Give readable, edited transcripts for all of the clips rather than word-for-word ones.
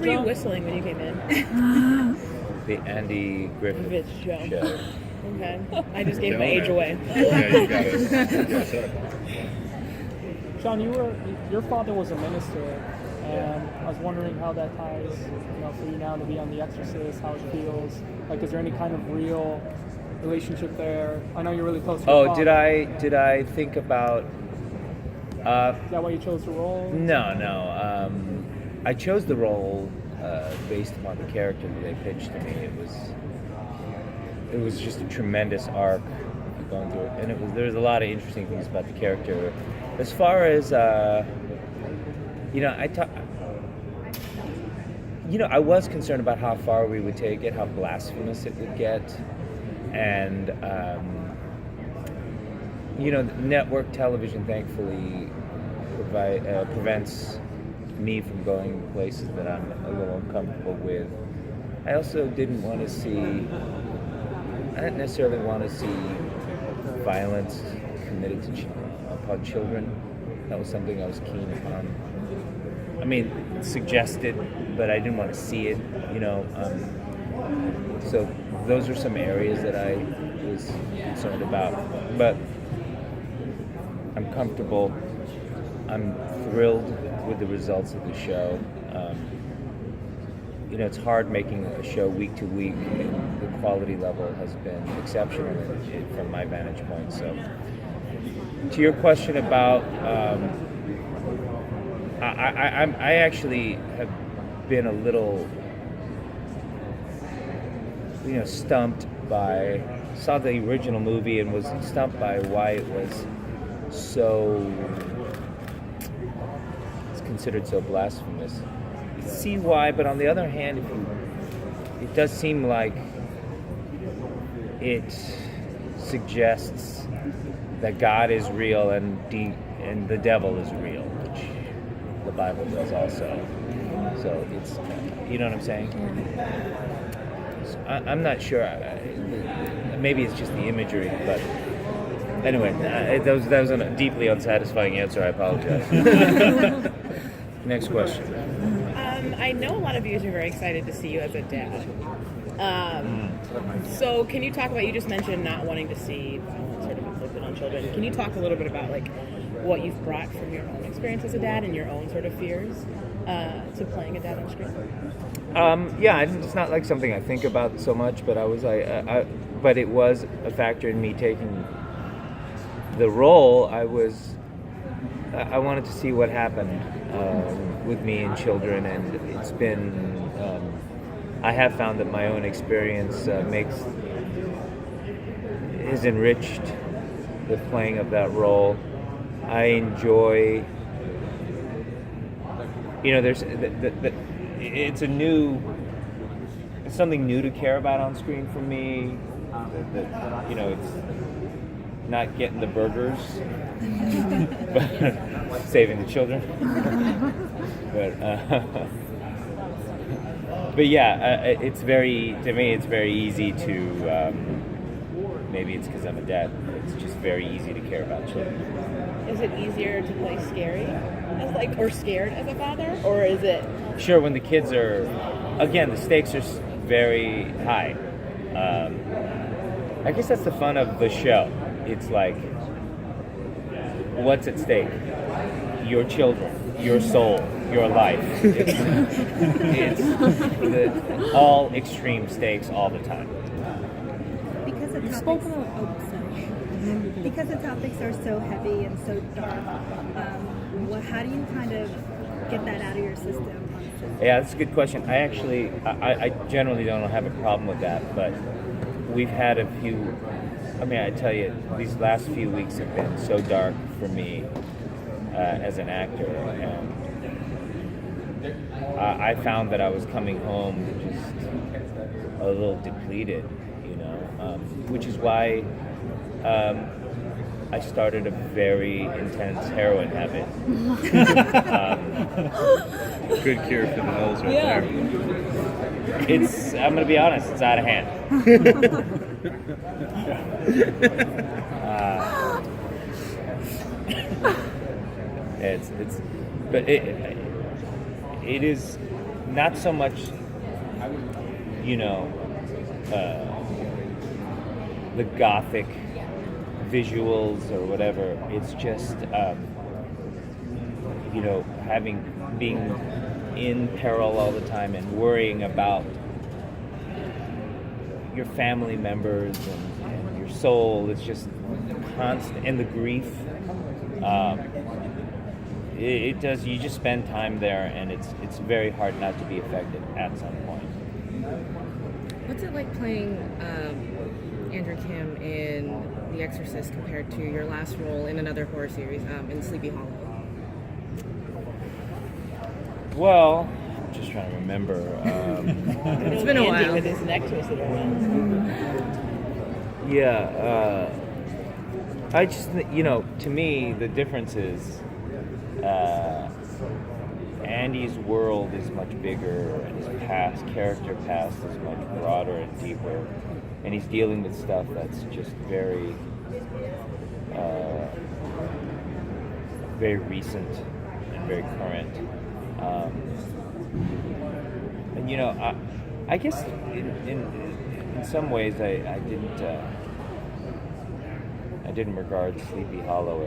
were you whistling when you came in? The Andy Griffith Show. Okay. I just gave my age away. Yeah, you got it. Sean, your father was a minister, and I was wondering how that ties, for you now to be on The Exorcist, how it feels. Like, is there any kind of real relationship there? I know you're really close to your father. Did I think about? Is that why you chose the role? No. I chose the role based upon the character that they pitched to me. It was just a tremendous arc going through it, and there was a lot of interesting things about the character. As far as I was concerned about how far we would take it, how blasphemous it would get, and network television thankfully prevents me from going places that I'm a little uncomfortable with. I also didn't necessarily want to see violence committed upon children. That was something I was keen upon. I mean, suggested, but I didn't want to see it, so those are some areas that I was concerned about. But I'm comfortable. I'm thrilled with the results of the show. It's hard making a show week to week. The quality level has been exceptional from my vantage point. So, to your question about, I actually have been a little, stumped by. Saw the original movie and was stumped by why it was so. It's considered so blasphemous. See why, but on the other hand, it does seem like it suggests that God is real and the devil is real, which the Bible does also. So it's, you know what I'm saying? So I'm not sure. Maybe it's just the imagery, but anyway, that was a deeply unsatisfying answer. I apologize. Next question. I know a lot of viewers are very excited to see you as a dad. So can you talk about, you just mentioned not wanting to see violence sort of inflicted on children. Can you talk a little bit about what you've brought from your own experience as a dad and your own sort of fears to playing a dad on screen? It's not like something I think about so much, but but it was a factor in me taking the role. I wanted to see what happened with me and children, and it's been. I have found that my own experience is enriched the playing of that role. I enjoy. There's it's something new to care about on screen for me. It's not getting the burgers, but saving the children. But yeah, it's very easy to. Maybe it's because I'm a dad. It's just very easy to care about children. Is it easier to play scary or scared as a father, or is it? Sure, when the kids are, again, the stakes are very high. I guess that's the fun of the show. It's like, what's at stake? Your children, your soul, your life. It's all extreme stakes all the time. Because the topics are so heavy and so dark, how do you kind of get that out of your system? Yeah, that's a good question. I generally don't have a problem with that, but we've had a few. I tell you, these last few weeks have been so dark for me as an actor, and I found that I was coming home just a little depleted, which is why I started a very intense heroin habit. Good cure for the nose right there. I'm going to be honest, it's out of hand. But it is not so much, you know, the gothic visuals or whatever. It's just, you know, being in peril all the time and worrying about your family members and your soul. It's just constant, and the grief. It does. You just spend time there, and it's very hard not to be affected at some point. What's it like playing Andrew Kim in The Exorcist compared to your last role in another horror series, in Sleepy Hollow? Well, I'm just trying to remember. It's been a Andy while. with his neck twisted around. Yeah, I just, you know, to me, the difference is Andy's world is much bigger, and his character past is much broader and deeper, and he's dealing with stuff that's just very, very recent and very current. And you know, I guess in some ways I didn't regard Sleepy Hollow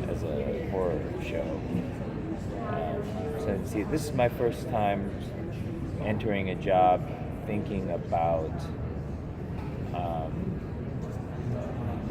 as a horror show. So see, this is my first time entering a job thinking about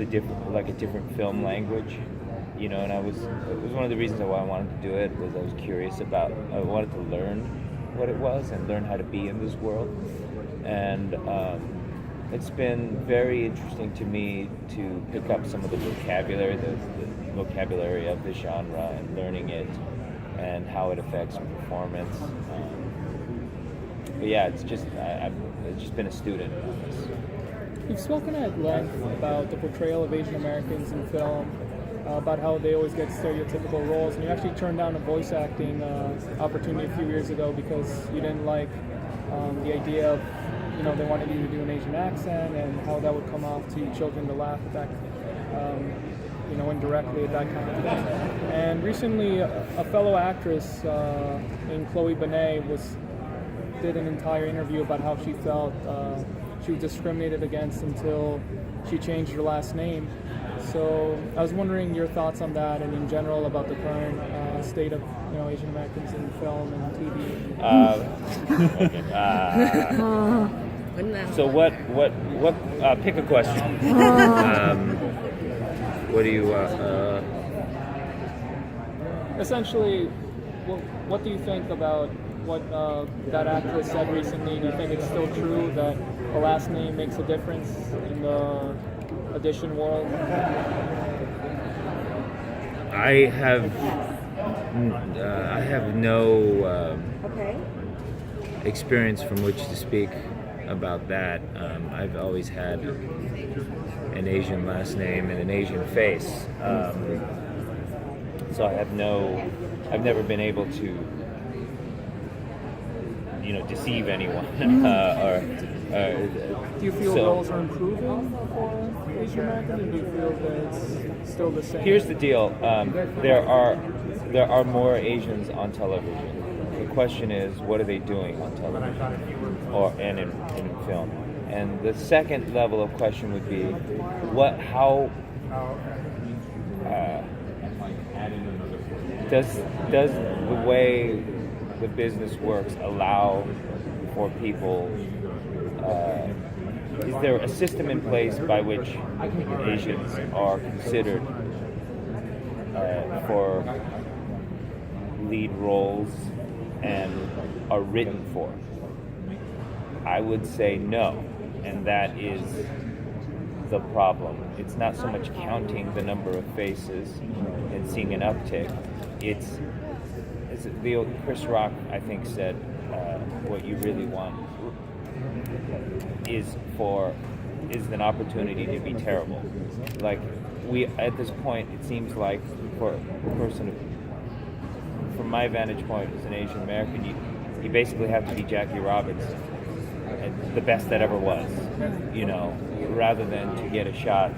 a different film language, you know. And it was one of the reasons why I wanted to do it, was I was curious about, I wanted to learn what it was and learn how to be in this world. And it's been very interesting to me to pick up some of the vocabulary, the vocabulary of the genre, and learning it and how it affects performance. But yeah, it's just I've just been a student of this. You've spoken at length about the portrayal of Asian Americans in film, about how they always get stereotypical roles, and you actually turned down a voice acting opportunity a few years ago because you didn't like the idea of, you know, they wanted you to do an Asian accent and how that would come off to children to laugh at that, you know, indirectly at that kind of thing. And recently, a fellow actress named Chloe Benet did an entire interview about how she felt she was discriminated against until she changed her last name. So I was wondering your thoughts on that, and in general about the current state of, you know, Asian Americans in film and TV. So what? Pick a question. What do you? Essentially, what do you think about what that actress said recently? Do you think it's still true that the last name makes a difference in the audition world? I have no experience from which to speak about that. I've always had an Asian last name and an Asian face, so I've never been able to, you know, deceive anyone. Do you feel roles are improving for Asian Americans, or do you feel that it's still the same? Here's the deal. There are more Asians on television. The question is, what are they doing on television and in film? And the second level of question would be, does the way the business works allow for people? Is there a system in place by which Asians are considered for lead roles and are written for? I would say no, and that is the problem. It's not so much counting the number of faces and seeing an uptick. It's the Chris Rock, I think, said what you really want is an opportunity to be terrible. Like, we, at this point, it seems like for a person, from my vantage point as an Asian American, you basically have to be Jackie Robinson, the best that ever was, you know, rather than to get a shot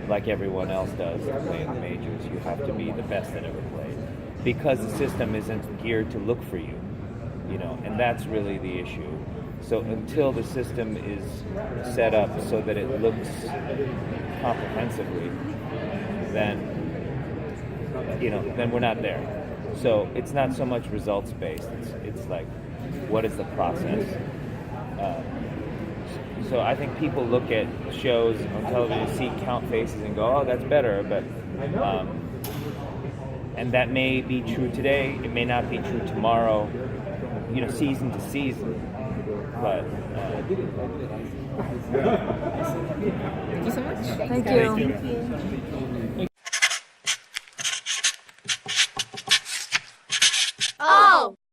like everyone else does to play in the majors. You have to be the best that ever played, because the system isn't geared to look for you. and that's really the issue. So until the system is set up so that it looks comprehensively, then we're not there. So it's not so much results based. It's like, what is the process? So I think people look at shows on television, see count faces, and go, "Oh, that's better." But and that may be true today. It may not be true tomorrow. Season to season. But Thank you so much. Thank you.